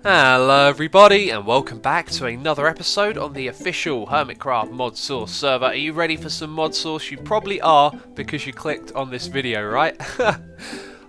Hello everybody and welcome back to another episode on the official Hermitcraft Modsauce server. Are you ready for some mod sauce? You probably are because you clicked on this video, right?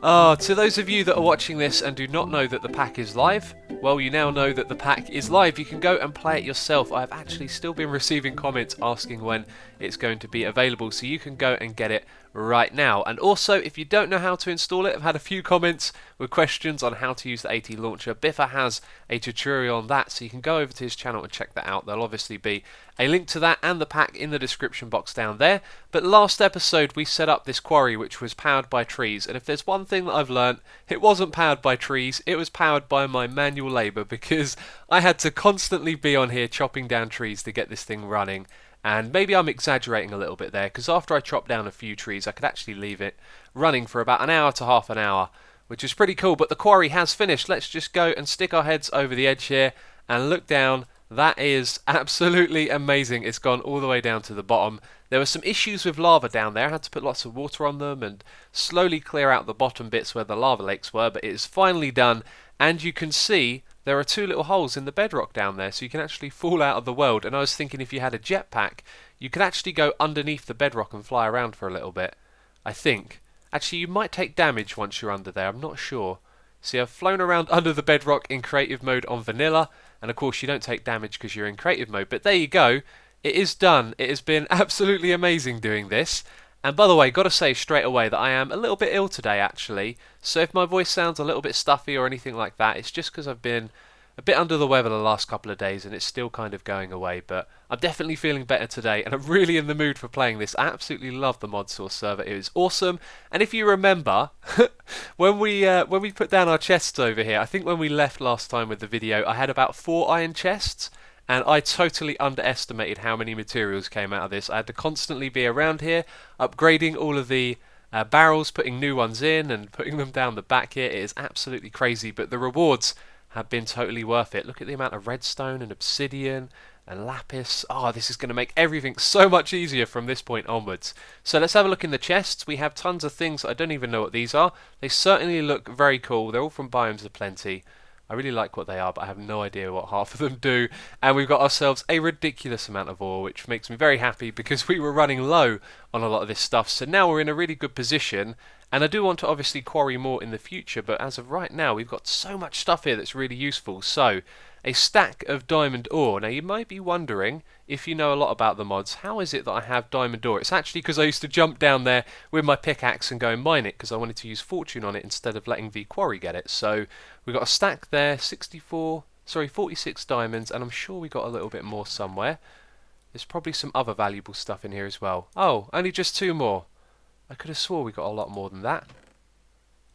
To those of you that are watching this and do not know that the pack is live, well, you now know that the pack is live. You can go and play it yourself. I've actually still been receiving comments asking when it's going to be available, so you can go and get it right now. And also, if you don't know how to install it, I've had a few comments with questions on how to use the AT launcher. Biffa has a tutorial on that, so you can go over to his channel and check that out. There'll obviously be a link to that and the pack in the description box down there. But last episode we set up this quarry which was powered by trees, and if there's one thing that I've learnt, it wasn't powered by trees, it was powered by my manual labour, because I had to constantly be on here chopping down trees to get this thing running. And maybe I'm exaggerating a little bit there, because after I chopped down a few trees I could actually leave it running for about an hour to half an hour, which is pretty cool. But the quarry has finished. Let's just go and stick our heads over the edge here and look down. That is absolutely amazing. It's gone all the way down to the bottom. There were some issues with lava down there. I had to put lots of water on them and slowly clear out the bottom bits where the lava lakes were, but it is finally done. And you can see there are two little holes in the bedrock down there, so you can actually fall out of the world. And I was thinking if you had a jetpack, you could actually go underneath the bedrock and fly around for a little bit, I think. Actually, you might take damage once you're under there, I'm not sure. See, I've flown around under the bedrock in creative mode on vanilla, and of course you don't take damage because you're in creative mode, but there you go. It is done. It has been absolutely amazing doing this. And by the way, gotta say straight away that I am a little bit ill today actually, so if my voice sounds a little bit stuffy or anything like that, it's just because I've been a bit under the weather the last couple of days and it's still kind of going away, but I'm definitely feeling better today and I'm really in the mood for playing this. I absolutely love the Modsauce server. It is awesome. And if you remember, when we put down our chests over here, I think when we left last time with the video, I had about 4 iron chests. And I totally underestimated how many materials came out of this. I had to constantly be around here, upgrading all of the barrels, putting new ones in and putting them down the back here. It is absolutely crazy, but the rewards have been totally worth it. Look at the amount of redstone and obsidian and lapis. Oh, this is going to make everything so much easier from this point onwards. So let's have a look in the chests. We have tons of things. I don't even know what these are. They certainly look very cool. They're all from Biomes of Plenty. I really like what they are, but I have no idea what half of them do. And we've got ourselves a ridiculous amount of ore, which makes me very happy because we were running low on a lot of this stuff. So now we're in a really good position. And I do want to obviously quarry more in the future, but as of right now, we've got so much stuff here that's really useful. So, a stack of diamond ore. Now, you might be wondering, if you know a lot about the mods, how is it that I have diamond ore? It's actually because I used to jump down there with my pickaxe and go and mine it, because I wanted to use fortune on it instead of letting the quarry get it. So, we've got a stack there, 46 diamonds, and I'm sure we got a little bit more somewhere. There's probably some other valuable stuff in here as well. Oh, only just 2 more. I could have swore we got a lot more than that.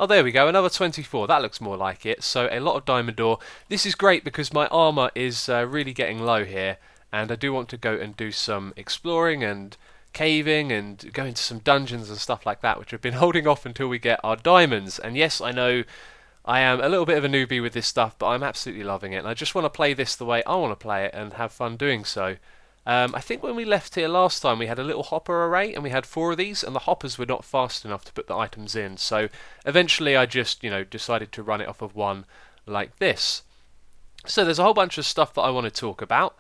Oh, there we go, another 24. That looks more like it. So a lot of diamond ore. This is great because my armour is really getting low here, and I do want to go and do some exploring and caving and go into some dungeons and stuff like that, which I've been holding off until we get our diamonds. And yes, I know I am a little bit of a newbie with this stuff, but I'm absolutely loving it, and I just want to play this the way I want to play it and have fun doing so. I think when we left here last time we had a little hopper array and we had 4 of these, and the hoppers were not fast enough to put the items in, so eventually I just decided to run it off of one like this. So there's a whole bunch of stuff that I want to talk about,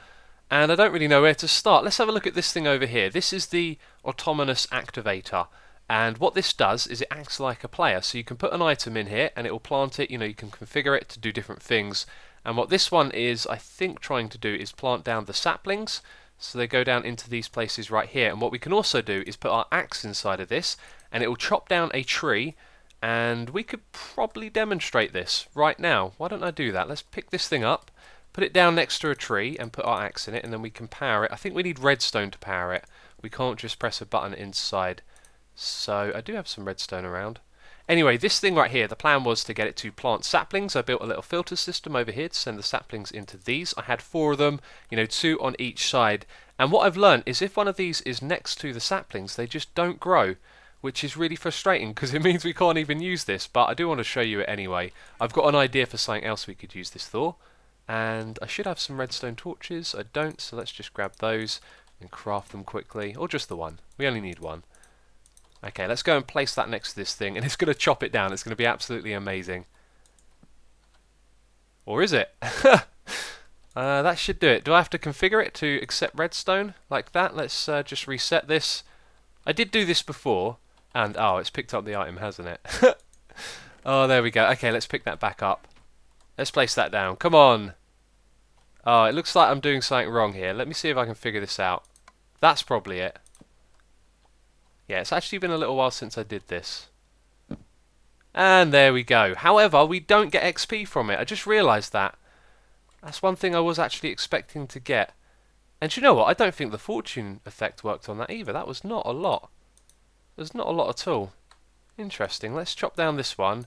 and I don't really know where to start. Let's have a look at this thing over here. This is the autonomous activator, and what this does is it acts like a player, so you can put an item in here and it will plant it. You can configure it to do different things, and what this one is I think trying to do is plant down the saplings. So they go down into these places right here, and what we can also do is put our axe inside of this and it will chop down a tree, and we could probably demonstrate this right now. Why don't I do that? Let's pick this thing up, put it down next to a tree and put our axe in it, and then we can power it. I think we need redstone to power it. We can't just press a button inside. So I do have some redstone around. Anyway, this thing right here, the plan was to get it to plant saplings. I built a little filter system over here to send the saplings into these. I had 4 of them, 2 on each side. And what I've learned is if one of these is next to the saplings, they just don't grow, which is really frustrating because it means we can't even use this. But I do want to show you it anyway. I've got an idea for something else we could use this for. And I should have some redstone torches. I don't, so let's just grab those and craft them quickly. Or just the one. We only need one. Okay, let's go and place that next to this thing, and it's going to chop it down. It's going to be absolutely amazing. Or is it? That should do it. Do I have to configure it to accept redstone like that? Let's just reset this. I did do this before, and oh, it's picked up the item, hasn't it? Oh, there we go. Okay, let's pick that back up. Let's place that down. Come on. Oh, it looks like I'm doing something wrong here. Let me see if I can figure this out. That's probably it. Yeah, it's actually been a little while since I did this. And there we go. However, we don't get XP from it. I just realised that. That's one thing I was actually expecting to get. And you know what? I don't think the fortune effect worked on that either. That was not a lot. There's not a lot at all. Interesting. Let's chop down this one.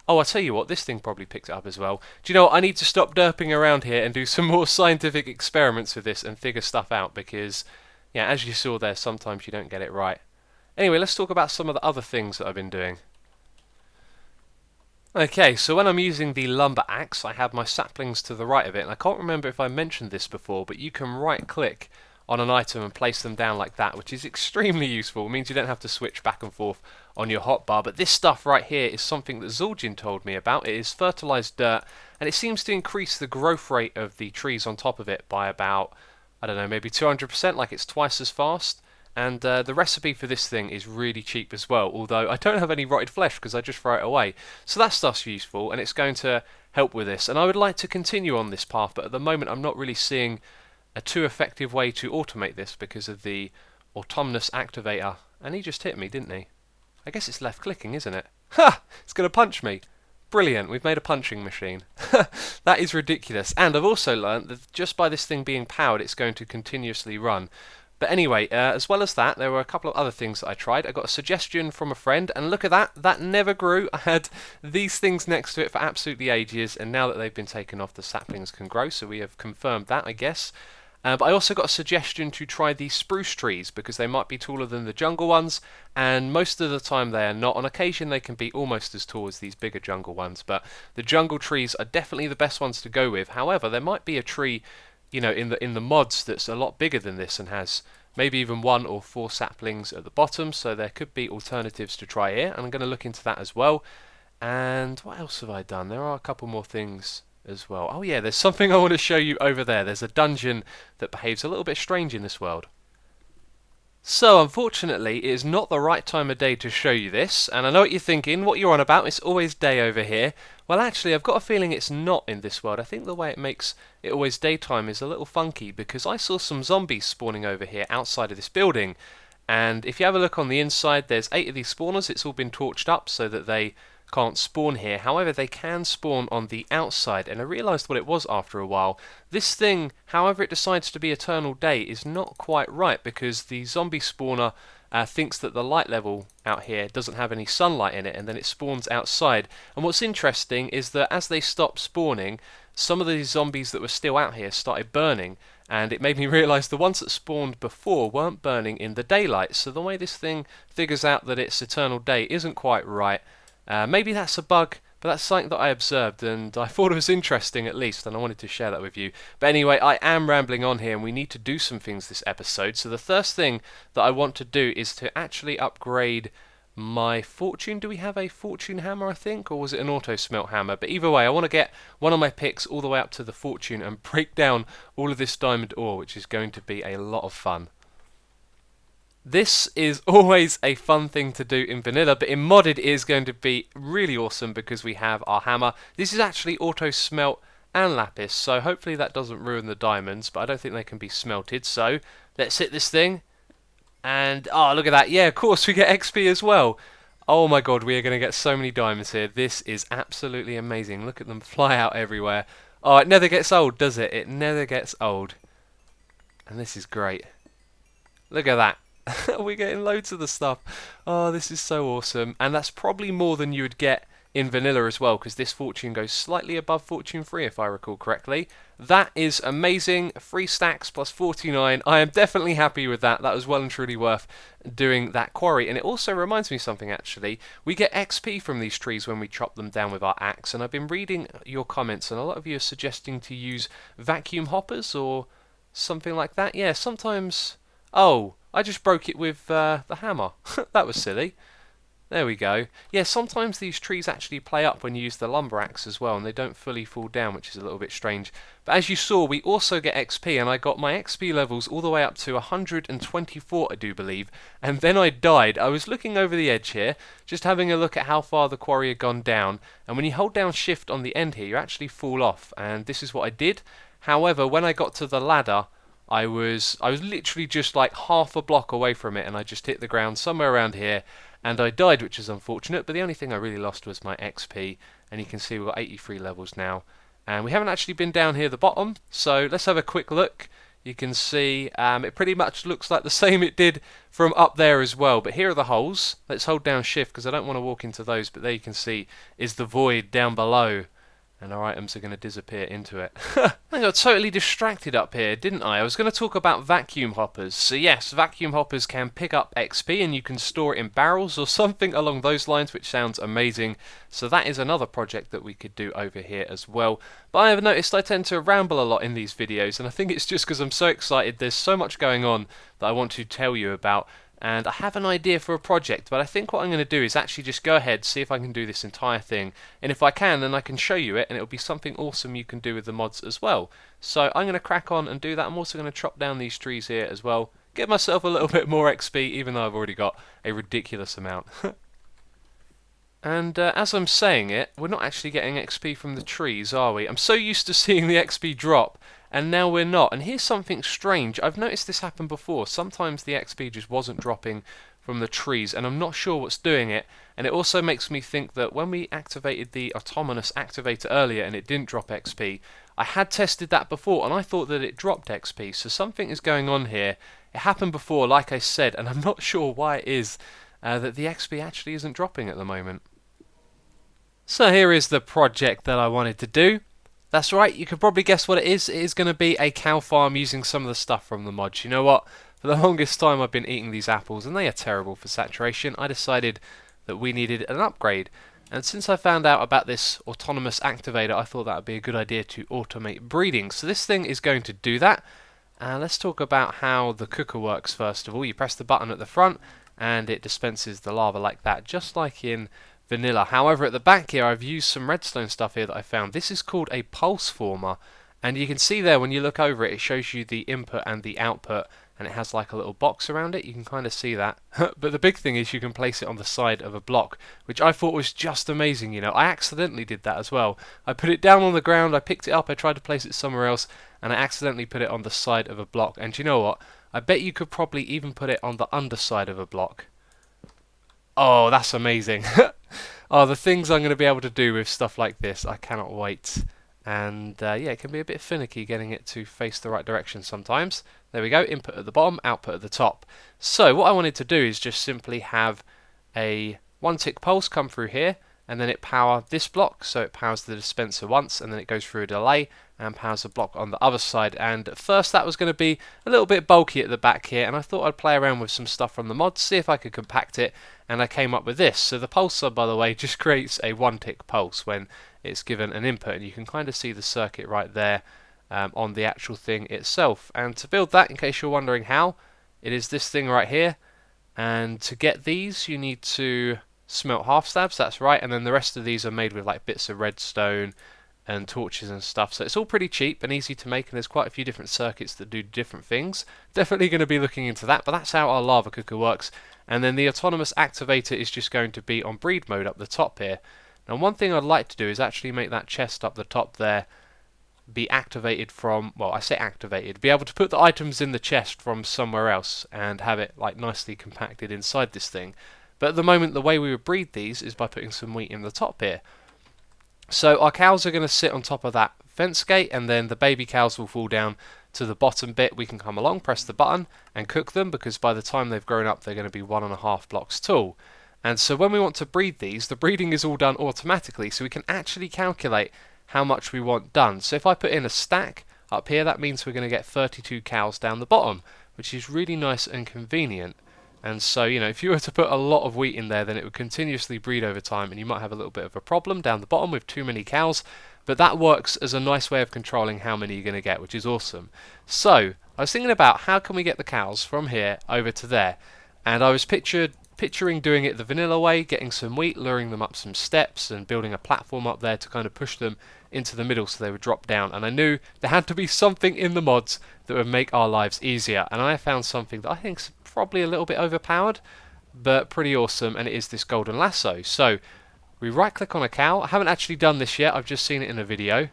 Oh, I tell you what, this thing probably picked it up as well. Do you know what? I need to stop derping around here and do some more scientific experiments with this and figure stuff out because, yeah, as you saw there, sometimes you don't get it right. Anyway, let's talk about some of the other things that I've been doing. Okay, so when I'm using the lumber axe, I have my saplings to the right of it, and I can't remember if I mentioned this before, but you can right-click on an item and place them down like that, which is extremely useful. It means you don't have to switch back and forth on your hotbar. But this stuff right here is something that Zul'jin told me about. It is fertilized dirt, and it seems to increase the growth rate of the trees on top of it by about, I don't know, maybe 200%, like it's twice as fast. And the recipe for this thing is really cheap as well, although I don't have any rotted flesh because I just throw it away. So that stuff's useful, and it's going to help with this. And I would like to continue on this path, but at the moment I'm not really seeing a too effective way to automate this because of the autumnus activator. And he just hit me, didn't he? I guess it's left clicking, isn't it? Ha! It's going to punch me. Brilliant, we've made a punching machine. That is ridiculous. And I've also learnt that just by this thing being powered, it's going to continuously run. But anyway, as well as that, there were a couple of other things that I tried. I got a suggestion from a friend, and look at that, that never grew. I had these things next to it for absolutely ages, and now that they've been taken off, the saplings can grow, so we have confirmed that, I guess. But I also got a suggestion to try the spruce trees because they might be taller than the jungle ones, and most of the time they are not. On occasion they can be almost as tall as these bigger jungle ones, but the jungle trees are definitely the best ones to go with. However, there might be a tree, you know, in the mods that's a lot bigger than this and has maybe even 1 or 4 saplings at the bottom, so there could be alternatives to try here, and I'm going to look into that as well. And what else have I done? There are a couple more things as well. Oh yeah, there's something I want to show you over there. There's a dungeon that behaves a little bit strange in this world. So unfortunately, it is not the right time of day to show you this, and I know what you're thinking, what you're on about, it's always day over here. Well actually, I've got a feeling it's not in this world. I think the way it makes it always daytime is a little funky, because I saw some zombies spawning over here outside of this building, and if you have a look on the inside, there's 8 of these spawners. It's all been torched up so that they can't spawn here. However, they can spawn on the outside, and I realised what it was after a while. This thing, however it decides to be eternal day, is not quite right, because the zombie spawner thinks that the light level out here doesn't have any sunlight in it, and then it spawns outside. And what's interesting is that as they stop spawning, some of these zombies that were still out here started burning, and it made me realise the ones that spawned before weren't burning in the daylight. So the way this thing figures out that it's eternal day isn't quite right. Maybe that's a bug, but that's something that I observed, and I thought it was interesting at least, and I wanted to share that with you. But anyway, I am rambling on here, and we need to do some things this episode. So the first thing that I want to do is to actually upgrade my fortune. Do we have a fortune hammer, I think, or was it an auto smelt hammer? But either way, I want to get one of my picks all the way up to the fortune and break down all of this diamond ore, which is going to be a lot of fun. This is always a fun thing to do in vanilla, but in modded it is going to be really awesome because we have our hammer. This is actually auto smelt and lapis, so hopefully that doesn't ruin the diamonds, but I don't think they can be smelted. So let's hit this thing, and oh, look at that. Yeah, of course we get XP as well. Oh my god, we are going to get so many diamonds here. This is absolutely amazing. Look at them fly out everywhere. Oh, it never gets old, does it? It never gets old. And this is great. Look at that. We're getting loads of the stuff. Oh, this is so awesome. And that's probably more than you would get in vanilla as well, because this fortune goes slightly above fortune 3 if I recall correctly. That is amazing. 3 stacks plus 49. I am definitely happy with that. That was well and truly worth doing that quarry. And it also reminds me of something actually. We get XP from these trees when we chop them down with our axe, and I've been reading your comments and a lot of you are suggesting to use vacuum hoppers or something like that. Yeah, sometimes... Oh, I just broke it with the hammer. That was silly. There we go. Yeah, sometimes these trees actually play up when you use the lumber axe as well, and they don't fully fall down, which is a little bit strange. But as you saw, we also get XP, and I got my XP levels all the way up to 124, I do believe, and then I died. I was looking over the edge here, just having a look at how far the quarry had gone down, and when you hold down shift on the end here, you actually fall off, and this is what I did. However, when I got to the ladder, I was literally just like half a block away from it, and I just hit the ground somewhere around here, and I died, which is unfortunate, but the only thing I really lost was my XP, and you can see we've got 83 levels now, and we haven't actually been down here at the bottom, so let's have a quick look. You can see it pretty much looks like the same it did from up there as well, but here are the holes. Let's hold down shift because I don't want to walk into those, but there you can see is the void down below. And our items are going to disappear into it. I got totally distracted up here, didn't I? I was going to talk about vacuum hoppers. So yes, vacuum hoppers can pick up XP and you can store it in barrels or something along those lines, which sounds amazing. So that is another project that we could do over here as well. But I have noticed I tend to ramble a lot in these videos, and I think it's just because I'm so excited. There's so much going on that I want to tell you about. And I have an idea for a project, but I think what I'm going to do is actually just go ahead, see if I can do this entire thing, and if I can, then I can show you it, and it'll be something awesome you can do with the mods as well. So I'm going to crack on and do that. I'm also going to chop down these trees here as well, get myself a little bit more XP, even though I've already got a ridiculous amount. And as I'm saying it, we're not actually getting XP from the trees, are we? I'm so used to seeing the XP drop, and now we're not. And here's something strange. I've noticed this happen before. Sometimes the XP just wasn't dropping from the trees, and I'm not sure what's doing it. And it also makes me think that when we activated the autonomous activator earlier and it didn't drop XP, I had tested that before, and I thought that it dropped XP. So something is going on here. It happened before, like I said, and I'm not sure why it is that the XP actually isn't dropping at the moment. So here is the project that I wanted to do. That's right, you could probably guess what it is. It is going to be a cow farm using some of the stuff from the mods. You know what? For the longest time I've been eating these apples and they are terrible for saturation. I decided that we needed an upgrade. And since I found out about this autonomous activator, I thought that would be a good idea to automate breeding. So this thing is going to do that. Let's talk about how the cooker works first of all. You press the button at the front and it dispenses the lava like that, just like in vanilla. However, at the back here I've used some redstone stuff here that I found. This is called a pulse former, and you can see there when you look over it, it shows you the input and the output, and it has like a little box around it. You can kind of see that. But the big thing is you can place it on the side of a block, which I thought was just amazing. You know, I accidentally did that as well. I put it down on the ground, I picked it up, I tried to place it somewhere else, and I accidentally put it on the side of a block. And you know what? I bet you could probably even put it on the underside of a block. Oh, that's amazing. Oh, the things I'm going to be able to do with stuff like this, I cannot wait. And yeah, it can be a bit finicky getting it to face the right direction sometimes. There we go, input at the bottom, output at the top. So what I wanted to do is just simply have a 1-tick pulse come through here, and then it power this block, so it powers the dispenser once, and then it goes through a delay and powers the block on the other side. And at first that was going to be a little bit bulky at the back here, and I thought I'd play around with some stuff from the mods, see if I could compact it, and I came up with this. So the pulsar, by the way, just creates a 1-tick pulse when it's given an input, and you can kind of see the circuit right there on the actual thing itself. And to build that, in case you're wondering how, it is this thing right here, and to get these you need to smelt half slabs, that's right, and then the rest of these are made with like bits of redstone and torches and stuff, so it's all pretty cheap and easy to make, and there's quite a few different circuits that do different things. Definitely going to be looking into that, but that's how our lava cooker works. And then the autonomous activator is just going to be on breed mode up the top here. Now one thing I'd like to do is actually make that chest up the top there be activated from, well, I say activated, be able to put the items in the chest from somewhere else and have it like nicely compacted inside this thing. But at the moment the way we would breed these is by putting some wheat in the top here. So our cows are going to sit on top of that fence gate, and then the baby cows will fall down to the bottom bit. We can come along, press the button and cook them, because by the time they've grown up they're going to be 1.5 blocks tall. And so when we want to breed these, the breeding is all done automatically, so we can actually calculate how much we want done. So if I put in a stack up here, that means we're going to get 32 cows down the bottom, which is really nice and convenient. And so, you know, if you were to put a lot of wheat in there, then it would continuously breed over time, and you might have a little bit of a problem down the bottom with too many cows. But that works as a nice way of controlling how many you're going to get, which is awesome. So I was thinking about how can we get the cows from here over to there, and I was pictured picturing doing it the vanilla way, getting some wheat, luring them up some steps and building a platform up there to kind of push them into the middle so they would drop down. And I knew there had to be something in the mods that would make our lives easier, and I found something that I think is probably a little bit overpowered but pretty awesome, and it is this golden lasso. So we right click on a cow. I haven't actually done this yet, I've just seen it in a video,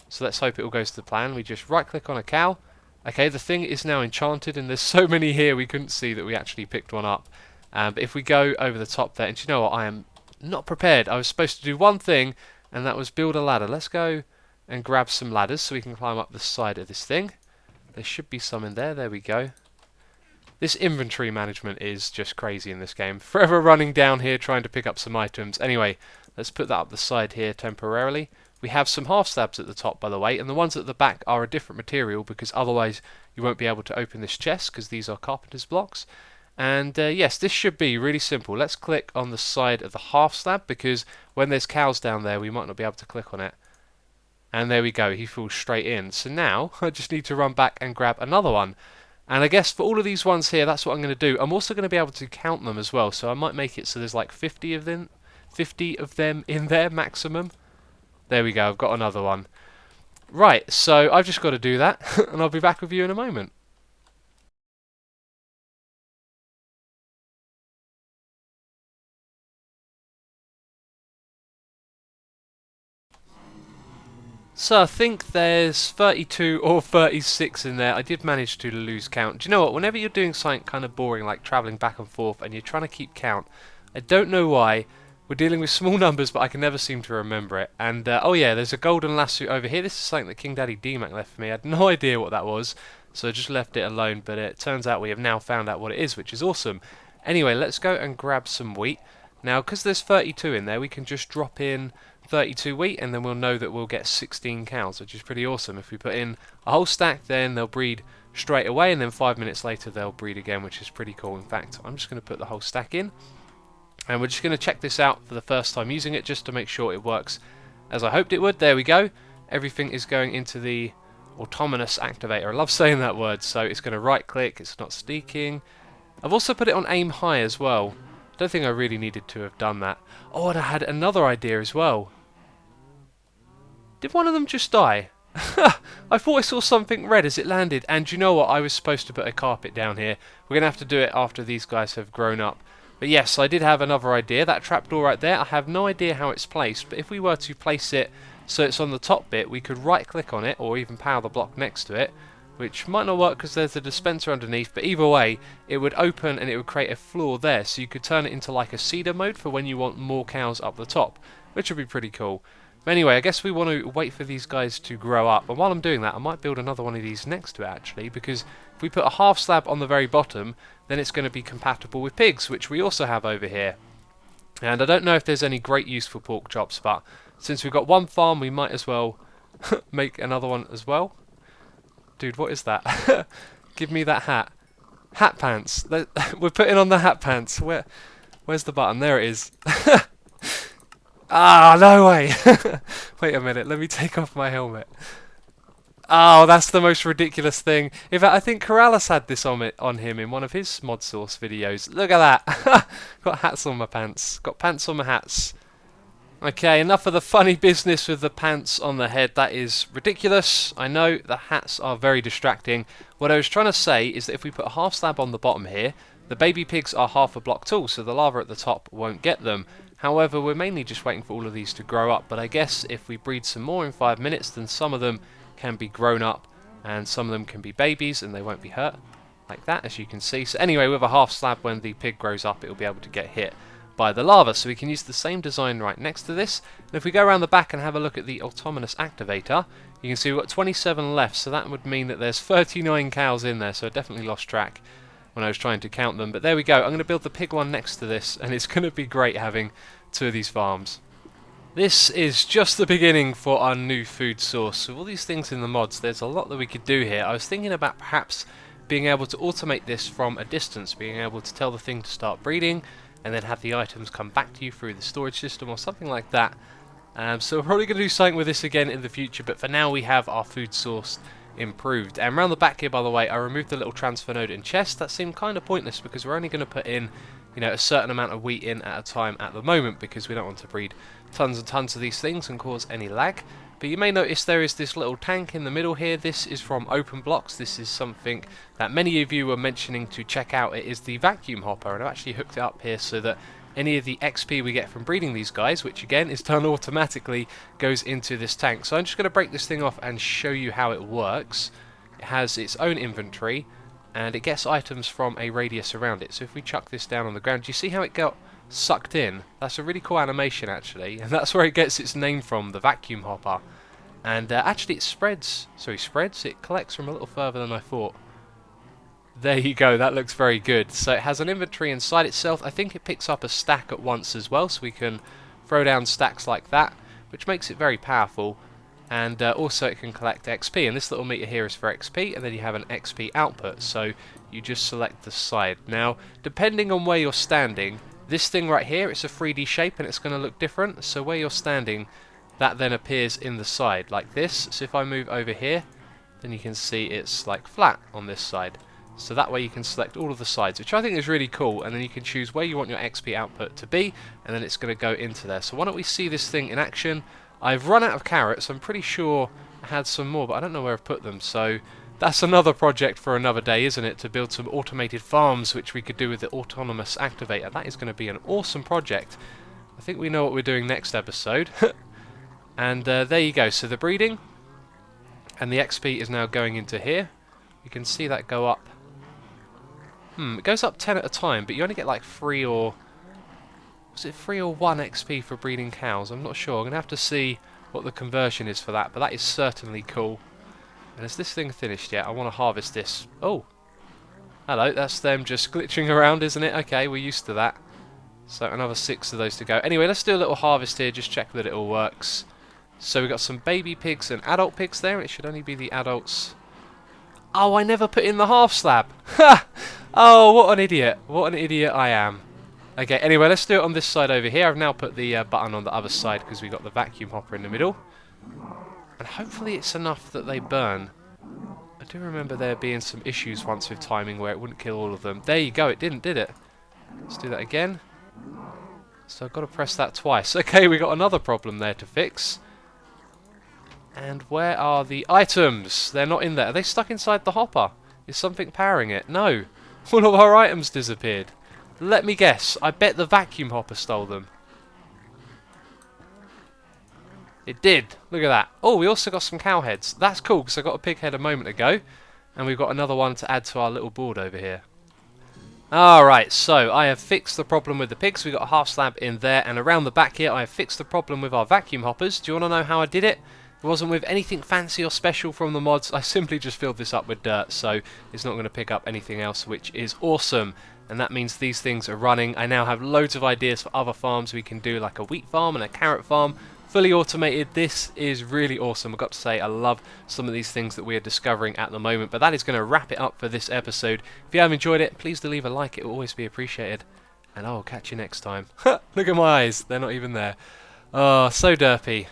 so let's hope it all goes to the plan. We just right click on a cow. Okay, the thing is now enchanted, and there's so many here we couldn't see that we actually picked one up. But if we go over the top there, and do you know what, I am not prepared. I was supposed to do one thing, and that was build a ladder. Let's go and grab some ladders so we can climb up the side of this thing. There should be some in there. There we go. This inventory management is just crazy in this game. Forever running down here trying to pick up some items. Anyway, let's put that up the side here temporarily. We have some half slabs at the top, by the way, and the ones at the back are a different material because otherwise you won't be able to open this chest because these are carpenter's blocks. And yes, this should be really simple. Let's click on the side of the half slab because when there's cows down there we might not be able to click on it. And there we go, he falls straight in. So now I just need to run back and grab another one. And I guess for all of these ones here, that's what I'm going to do. I'm also going to be able to count them as well, so I might make it so there's like 50 of them in there maximum. There we go, I've got another one. Right, so I've just got to do that, and I'll be back with you in a moment. So I think there's 32 or 36 in there. I did manage to lose count. Do you know what? Whenever you're doing something kind of boring, like travelling back and forth, and you're trying to keep count, I don't know why. We're dealing with small numbers, but I can never seem to remember it. And, oh yeah, there's a golden lasso over here. This is something that King Daddy D-Mac left for me. I had no idea what that was, so I just left it alone. But it turns out we have now found out what it is, which is awesome. Anyway, let's go and grab some wheat. Now, because there's 32 in there, we can just drop in 32 wheat, and then we'll know that we'll get 16 cows, which is pretty awesome. If we put in a whole stack, then they'll breed straight away, and then 5 minutes later they'll breed again, which is pretty cool. In fact, I'm just going to put the whole stack in, and we're just going to check this out for the first time using it, just to make sure it works as I hoped it would. There we go. Everything is going into the autonomous activator. I love saying that word. So it's going to right click, it's not sneaking. I've also put it on aim high as well. I don't think I really needed to have done that. Oh, and I had another idea as well. Did one of them just die? I thought I saw something red as it landed, and you know what? I was supposed to put a carpet down here. We're going to have to do it after these guys have grown up. But yes, I did have another idea. That trapdoor right there, I have no idea how it's placed, but if we were to place it so it's on the top bit, we could right click on it, or even power the block next to it, which might not work because there's a dispenser underneath, but either way, it would open and it would create a floor there, so you could turn it into like a cedar mode for when you want more cows up the top, which would be pretty cool. But anyway, I guess we want to wait for these guys to grow up, and while I'm doing that, I might build another one of these next to it actually, because if we put a half slab on the very bottom, then it's going to be compatible with pigs, which we also have over here. And I don't know if there's any great use for pork chops, but since we've got one farm, we might as well make another one as well. Dude, what is that? Give me that hat. Hat pants. We're putting on the hat pants. Where's the button? There it is. Ah, no way! Wait a minute, let me take off my helmet. Oh, that's the most ridiculous thing. In fact, I think Corrales had this on him in one of his Modsauce videos. Look at that! Got hats on my pants. Got pants on my hats. Okay, enough of the funny business with the pants on the head. That is ridiculous. I know the hats are very distracting. What I was trying to say is that if we put a half slab on the bottom here, the baby pigs are half a block tall, so the lava at the top won't get them. However, we're mainly just waiting for all of these to grow up, but I guess if we breed some more in 5 minutes, then some of them can be grown up, and some of them can be babies, and they won't be hurt, like that, as you can see. So anyway, with a half slab, when the pig grows up, it will be able to get hit by the lava, so we can use the same design right next to this. And if we go around the back and have a look at the autonomous activator, you can see we've got 27 left, so that would mean that there's 39 cows in there, so I definitely lost track when I was trying to count them. But there we go, I'm going to build the pig one next to this, and it's going to be great having two of these farms. This is just the beginning for our new food source. With all these things in the mods, there's a lot that we could do here. I was thinking about perhaps being able to automate this from a distance, being able to tell the thing to start breeding, and then have the items come back to you through the storage system or something like that. So we're probably going to do something with this again in the future, but for now we have our food source improved. And around the back here, by the way, I removed the little transfer node and chest. That seemed kind of pointless because we're only going to put in, you know, a certain amount of wheat in at a time at the moment because we don't want to breed tons and tons of these things and cause any lag. But you may notice there is this little tank in the middle here. This is from Open Blocks. This is something that many of you were mentioning to check out. It is the vacuum hopper, and I've actually hooked it up here so that any of the XP we get from breeding these guys, which again is done automatically, goes into this tank. So I'm just going to break this thing off and show you how it works. It has its own inventory and it gets items from a radius around it. So if we chuck this down on the ground, do you see how it got sucked in? That's a really cool animation actually, and that's where it gets its name from, the vacuum hopper. And actually it it collects from a little further than I thought. There you go, that looks very good. So it has an inventory inside itself. I think it picks up a stack at once as well, so we can throw down stacks like that, which makes it very powerful. And also it can collect XP, and this little meter here is for XP, and then you have an XP output, so you just select the side. Now, depending on where you're standing, this thing right here, it's a 3D shape and it's going to look different, so where you're standing, that then appears in the side, like this. So if I move over here, then you can see it's like flat on this side. So that way you can select all of the sides, which I think is really cool, and then you can choose where you want your XP output to be, and then it's going to go into there. So why don't we see this thing in action? I've run out of carrots. I'm pretty sure I had some more, but I don't know where I've put them. So that's another project for another day, isn't it? To build some automated farms, which we could do with the autonomous activator. That is going to be an awesome project. I think we know what we're doing next episode. And there you go. So the breeding and the XP is now going into here. You can see that go up. It goes up 10 at a time, but you only get like 3 or... Was it 3 or 1 XP for breeding cows? I'm not sure. I'm going to have to see what the conversion is for that, but that is certainly cool. And is this thing finished yet? I want to harvest this. Oh! Hello, that's them just glitching around, isn't it? Okay, we're used to that. So another 6 of those to go. Anyway, let's do a little harvest here, just check that it all works. So we've got some baby pigs and adult pigs there. It should only be the adults. Oh, I never put in the half slab! Ha! Oh, what an idiot. What an idiot I am. Okay, anyway, let's do it on this side over here. I've now put the button on the other side because we've got the vacuum hopper in the middle. And hopefully it's enough that they burn. I do remember there being some issues once with timing where it wouldn't kill all of them. There you go, it didn't, did it? Let's do that again. So I've got to press that twice. Okay, we got another problem there to fix. And where are the items? They're not in there. Are they stuck inside the hopper? Is something powering it? No. All of our items disappeared. Let me guess. I bet the vacuum hopper stole them. It did. Look at that. Oh, we also got some cow heads. That's cool because I got a pig head a moment ago. And we've got another one to add to our little board over here. Alright, so I have fixed the problem with the pigs. We've got a half slab in there. And around the back here I have fixed the problem with our vacuum hoppers. Do you want to know how I did it? It wasn't with anything fancy or special from the mods. I simply just filled this up with dirt, so it's not going to pick up anything else, which is awesome. And that means these things are running. I now have loads of ideas for other farms we can do, like a wheat farm and a carrot farm. Fully automated. This is really awesome. I've got to say, I love some of these things that we are discovering at the moment. But that is going to wrap it up for this episode. If you have enjoyed it, please do leave a like. It will always be appreciated. And I will catch you next time. Look at my eyes. They're not even there. Oh, so derpy.